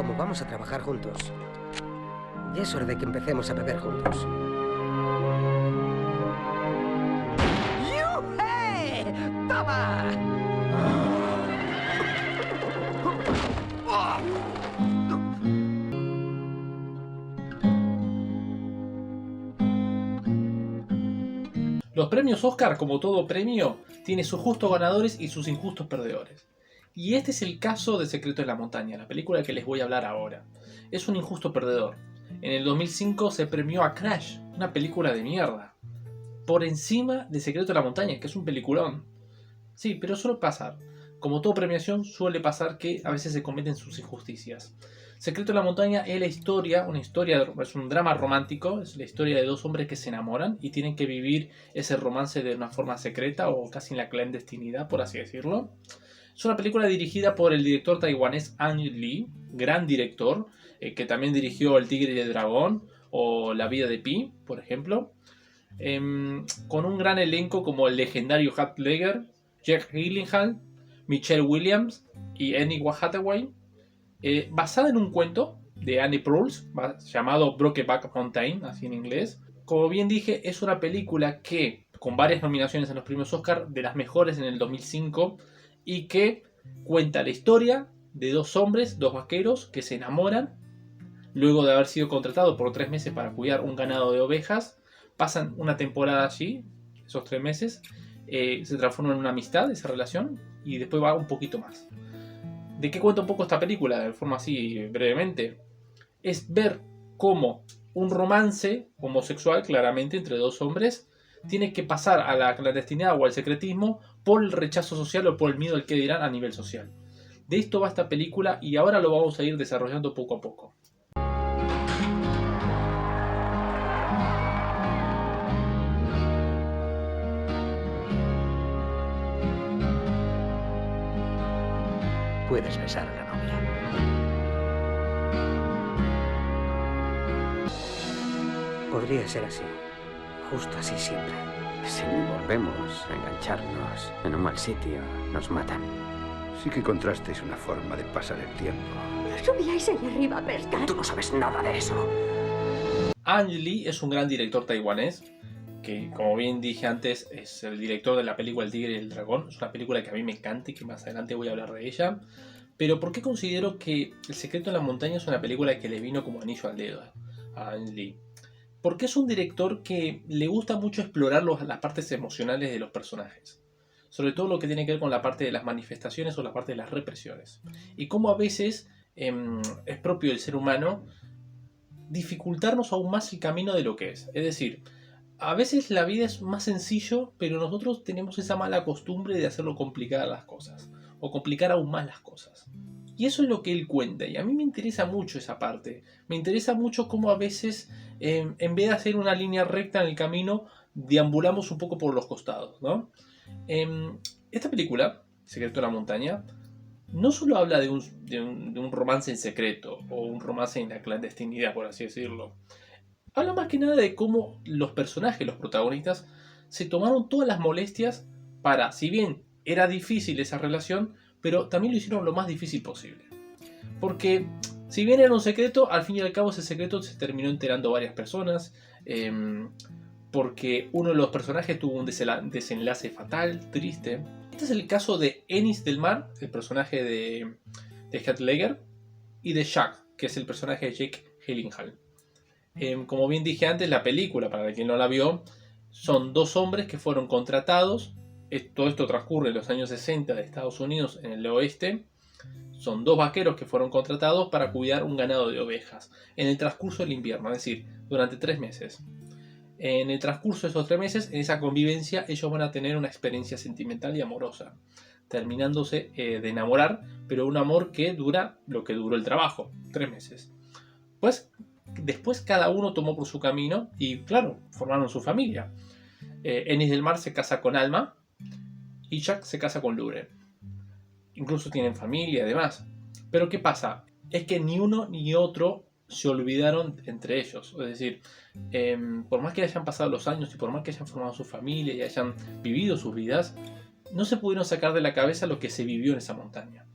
como vamos a trabajar juntos, ya es hora de que empecemos a beber juntos. ¡Yuhe! ¡Toma! Los premios Oscar, como todo premio, tiene sus justos ganadores y sus injustos perdedores. Y este es el caso de Secreto en la Montaña, la película que les voy a hablar ahora. Es un injusto perdedor. En el 2005 se premió a Crash, una película de mierda, por encima de Secreto en la Montaña, que es un peliculón. Sí, pero suele pasar. Como toda premiación, suele pasar que a veces se cometen sus injusticias. Secreto en la Montaña es es un drama romántico, es la historia de dos hombres que se enamoran y tienen que vivir ese romance de una forma secreta o casi en la clandestinidad, por así decirlo. Es una película dirigida por el director taiwanés Ang Lee, gran director, que también dirigió El Tigre y el Dragón o La Vida de Pi, por ejemplo. Con un gran elenco como el legendario Heath Ledger, Jake Gyllenhaal, Michelle Williams y Annie Hathaway, basada en un cuento de Annie Proulx llamado Brokeback Mountain, así en inglés. Como bien dije, es una película que, con varias nominaciones en los premios Oscar, de las mejores en el 2005, y que cuenta la historia de dos hombres, dos vaqueros, que se enamoran, luego de haber sido contratados por 3 meses para cuidar un ganado de ovejas, pasan una temporada allí, esos 3 meses, se transforma en una amistad esa relación, y después va un poquito más. ¿De qué cuenta un poco esta película? De forma así brevemente. Es ver cómo un romance homosexual, claramente, entre dos hombres, tiene que pasar a la clandestinidad o al secretismo por el rechazo social o por el miedo al que dirán a nivel social. De esto va esta película y ahora lo vamos a ir desarrollando poco a poco. Puedes besar a la novia. Podría ser así. Justo así siempre. Si volvemos a engancharnos en un mal sitio, nos matan. Sí que encontrasteis una forma de pasar el tiempo. Subíais allá arriba a pescar. Tú no sabes nada de eso. Ang Lee es un gran director taiwanés, que como bien dije antes es el director de la película El Tigre y el Dragón. Es una película que a mí me encanta y que más adelante voy a hablar de ella. Pero ¿por qué considero que El Secreto en la Montaña es una película que le vino como anillo al dedo a Ang Lee? Porque es un director que le gusta mucho explorar las partes emocionales de los personajes. Sobre todo lo que tiene que ver con la parte de las manifestaciones o la parte de las represiones. Y cómo a veces es propio del ser humano dificultarnos aún más el camino de lo que es. Es decir, a veces la vida es más sencillo, pero nosotros tenemos esa mala costumbre de hacerlo complicadas las cosas. O complicar aún más las cosas. Y eso es lo que él cuenta. Y a mí me interesa mucho esa parte. Me interesa mucho cómo a veces, en vez de hacer una línea recta en el camino, deambulamos un poco por los costados, ¿no? Esta película, Secreto en la Montaña, no solo habla de un romance en secreto o un romance en la clandestinidad, por así decirlo. Habla más que nada de cómo los personajes, los protagonistas, se tomaron todas las molestias para, si bien era difícil esa relación, pero también lo hicieron lo más difícil posible. Porque, si bien era un secreto, al fin y al cabo ese secreto se terminó enterando varias personas. Porque uno de los personajes tuvo un desenlace fatal, triste. Este es el caso de Ennis del Mar, el personaje de Heath Ledger, y de Jack, que es el personaje de Jake Gyllenhaal. Como bien dije antes, la película, para quien no la vio, son dos hombres que fueron contratados. Todo esto transcurre en los años 60 de Estados Unidos, en el oeste. Son dos vaqueros que fueron contratados para cuidar un ganado de ovejas en el transcurso del invierno, es decir, durante 3 meses. En el transcurso de esos 3 meses, en esa convivencia, ellos van a tener una experiencia sentimental y amorosa, terminándose de enamorar, pero un amor que dura lo que duró el trabajo, 3 meses. Pues después cada uno tomó por su camino y, claro, formaron su familia. Ennis del Mar se casa con Alma y Jack se casa con Lauren. Incluso tienen familia y demás. Pero ¿qué pasa? Es que ni uno ni otro se olvidaron entre ellos. Es decir, por más que hayan pasado los años y por más que hayan formado su familia y hayan vivido sus vidas, no se pudieron sacar de la cabeza lo que se vivió en esa montaña.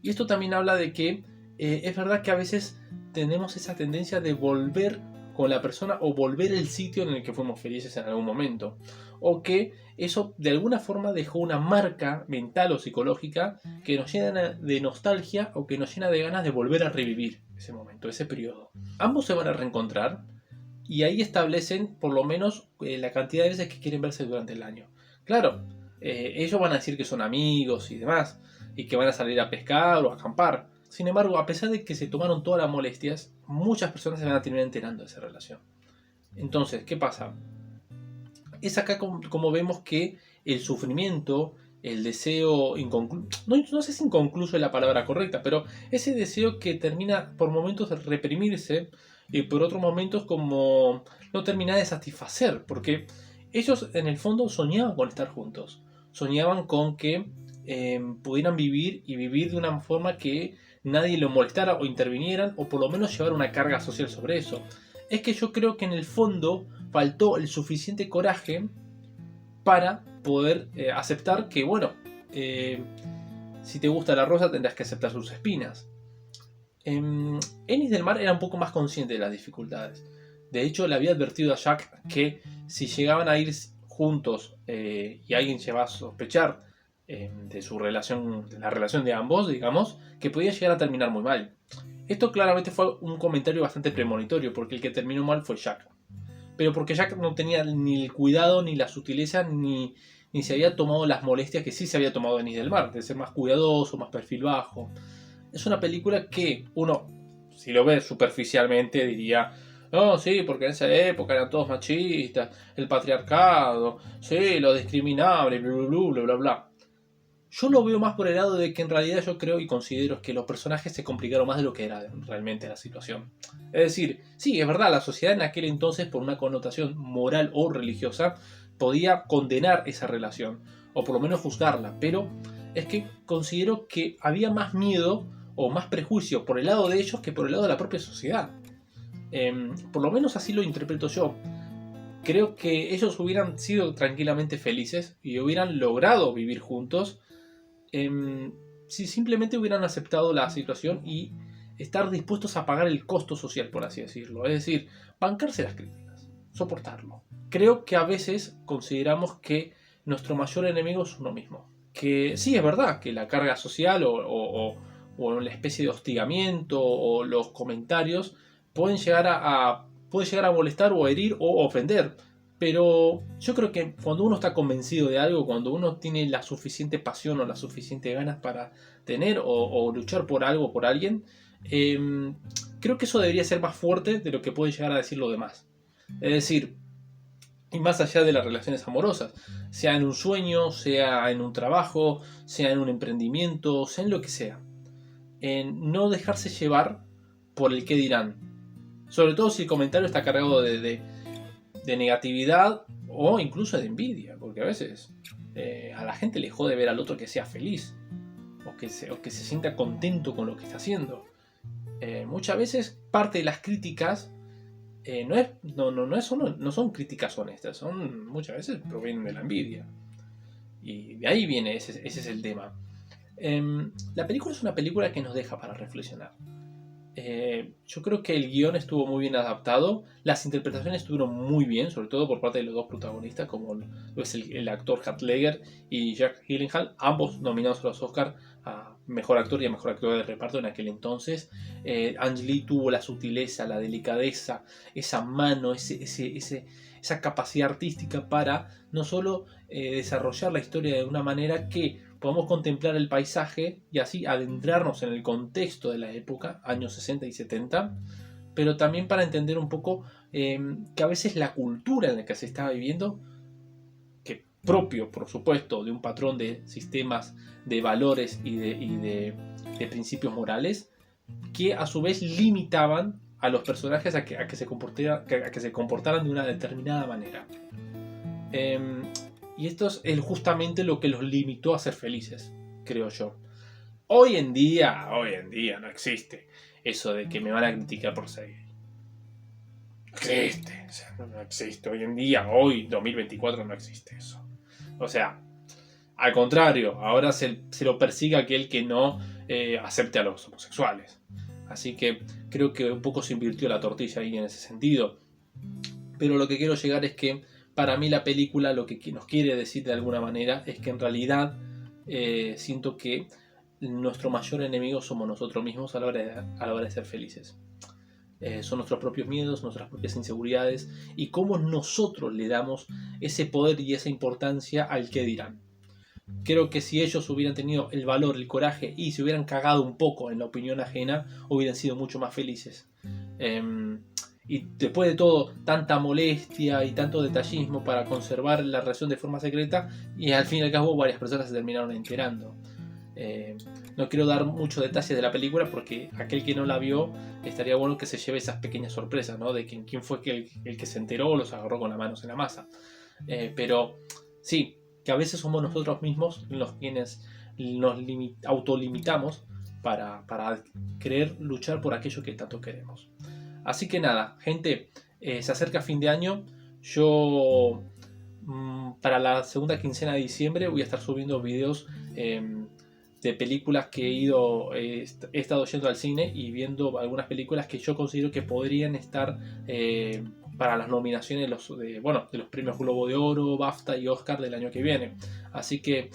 Y esto también habla de que es verdad que a veces tenemos esa tendencia de volver con la persona o volver al sitio en el que fuimos felices en algún momento. O que eso de alguna forma dejó una marca mental o psicológica que nos llena de nostalgia o que nos llena de ganas de volver a revivir ese momento, ese periodo. Ambos se van a reencontrar y ahí establecen por lo menos la cantidad de veces que quieren verse durante el año. Claro, ellos van a decir que son amigos y demás, y que van a salir a pescar o a acampar. Sin embargo, a pesar de que se tomaron todas las molestias, muchas personas se van a terminar enterando de esa relación. Entonces, ¿qué pasa? Es acá como vemos que el sufrimiento, el deseo inconcluso, no sé si inconcluso es la palabra correcta, pero ese deseo que termina por momentos de reprimirse y por otros momentos como no termina de satisfacer, porque ellos en el fondo soñaban con estar juntos, soñaban con que pudieran vivir y vivir de una forma que nadie lo molestara o intervinieran, o por lo menos llevar una carga social sobre eso. Es que yo creo que en el fondo faltó el suficiente coraje para poder aceptar que, bueno, si te gusta la rosa tendrás que aceptar sus espinas. Ennis del Mar era un poco más consciente de las dificultades. De hecho, le había advertido a Jack que si llegaban a ir juntos y alguien llegaba a sospechar de su relación, de la relación de ambos, digamos, que podía llegar a terminar muy mal. Esto claramente fue un comentario bastante premonitorio, porque el que terminó mal fue Jack. Pero porque Jack no tenía ni el cuidado, ni la sutileza, ni se había tomado las molestias que sí se había tomado Ennis del Mar, de ser más cuidadoso, más perfil bajo. Es una película que uno, si lo ve superficialmente, diría: no, sí, porque en esa época eran todos machistas, el patriarcado, sí, lo discriminable, bla, bla, bla, bla, bla. Yo lo veo más por el lado de que en realidad yo creo y considero que los personajes se complicaron más de lo que era realmente la situación. Es decir, sí, es verdad, la sociedad en aquel entonces, por una connotación moral o religiosa, podía condenar esa relación, o por lo menos juzgarla, pero es que considero que había más miedo o más prejuicio por el lado de ellos que por el lado de la propia sociedad. Por lo menos así lo interpreto yo. Creo que ellos hubieran sido tranquilamente felices y hubieran logrado vivir juntos si simplemente hubieran aceptado la situación y estar dispuestos a pagar el costo social, por así decirlo. Es decir, bancarse las críticas, soportarlo. Creo que a veces consideramos que nuestro mayor enemigo es uno mismo. Que sí, es verdad que la carga social o la especie de hostigamiento o los comentarios pueden llegar a molestar o herir o ofender. Pero yo creo que cuando uno está convencido de algo, cuando uno tiene la suficiente pasión o las suficientes ganas para tener o luchar por algo o por alguien, creo que eso debería ser más fuerte de lo que puede llegar a decir lo demás. Es decir, y más allá de las relaciones amorosas, sea en un sueño, sea en un trabajo, sea en un emprendimiento, sea en lo que sea. En no dejarse llevar por el qué dirán. Sobre todo si el comentario está cargado de negatividad o incluso de envidia, porque a veces a la gente le jode ver al otro que sea feliz o que se sienta contento con lo que está haciendo. Muchas veces parte de las críticas no son críticas honestas, muchas veces provienen de la envidia, y de ahí viene, ese es el tema. La película es una película que nos deja para reflexionar. Yo creo que el guión estuvo muy bien adaptado, las interpretaciones estuvieron muy bien, sobre todo por parte de los dos protagonistas, como lo es el actor Heath Ledger y Jake Gyllenhaal, ambos nominados a los Oscar a Mejor Actor y a Mejor Actor de Reparto en aquel entonces. Ang Lee tuvo la sutileza, la delicadeza, esa mano, esa capacidad artística para no solo desarrollar la historia de una manera que podamos contemplar el paisaje y así adentrarnos en el contexto de la época, años 60 y 70, pero también para entender un poco que a veces la cultura en la que se estaba viviendo, que propio, por supuesto, de un patrón de sistemas de valores y de principios morales, que a su vez limitaban a los personajes a que se comportaran de una determinada manera. Y esto es justamente lo que los limitó a ser felices, creo yo. Hoy en día no existe eso de que me van a criticar por ser gay. No existe. Hoy en día, hoy, 2024, no existe eso. O sea, al contrario, ahora se lo persigue aquel que no acepte a los homosexuales. Así que creo que un poco se invirtió la tortilla ahí en ese sentido. Pero lo que quiero llegar es que para mí la película lo que nos quiere decir de alguna manera es que en realidad siento que nuestro mayor enemigo somos nosotros mismos a la hora de ser felices. Son nuestros propios miedos, nuestras propias inseguridades y cómo nosotros le damos ese poder y esa importancia al que dirán. Creo que si ellos hubieran tenido el valor, el coraje y se hubieran cagado un poco en la opinión ajena, hubieran sido mucho más felices. Y después de todo, tanta molestia y tanto detallismo para conservar la relación de forma secreta, y al fin y al cabo varias personas se terminaron enterando. No quiero dar muchos detalles de la película porque aquel que no la vio estaría bueno que se lleve esas pequeñas sorpresas, ¿no? De quién fue el que se enteró o los agarró con las manos en la masa. Pero sí, que a veces somos nosotros mismos los quienes nos autolimitamos para querer luchar por aquello que tanto queremos. Así que nada, gente, se acerca fin de año. Yo para la segunda quincena de diciembre voy a estar subiendo videos de películas que he estado yendo al cine y viendo algunas películas que yo considero que podrían estar para las nominaciones de los premios Globo de Oro, BAFTA y Oscar del año que viene. Así que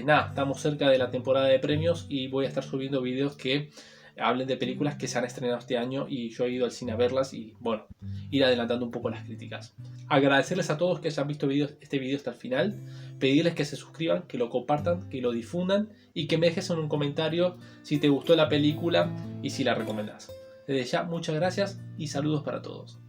nada, estamos cerca de la temporada de premios y voy a estar subiendo videos que hablen de películas que se han estrenado este año y yo he ido al cine a verlas y bueno, ir adelantando un poco las críticas. Agradecerles a todos que hayan visto este video hasta el final, pedirles que se suscriban, que lo compartan, que lo difundan y que me dejes en un comentario si te gustó la película y si la recomendás. Desde ya, muchas gracias y saludos para todos.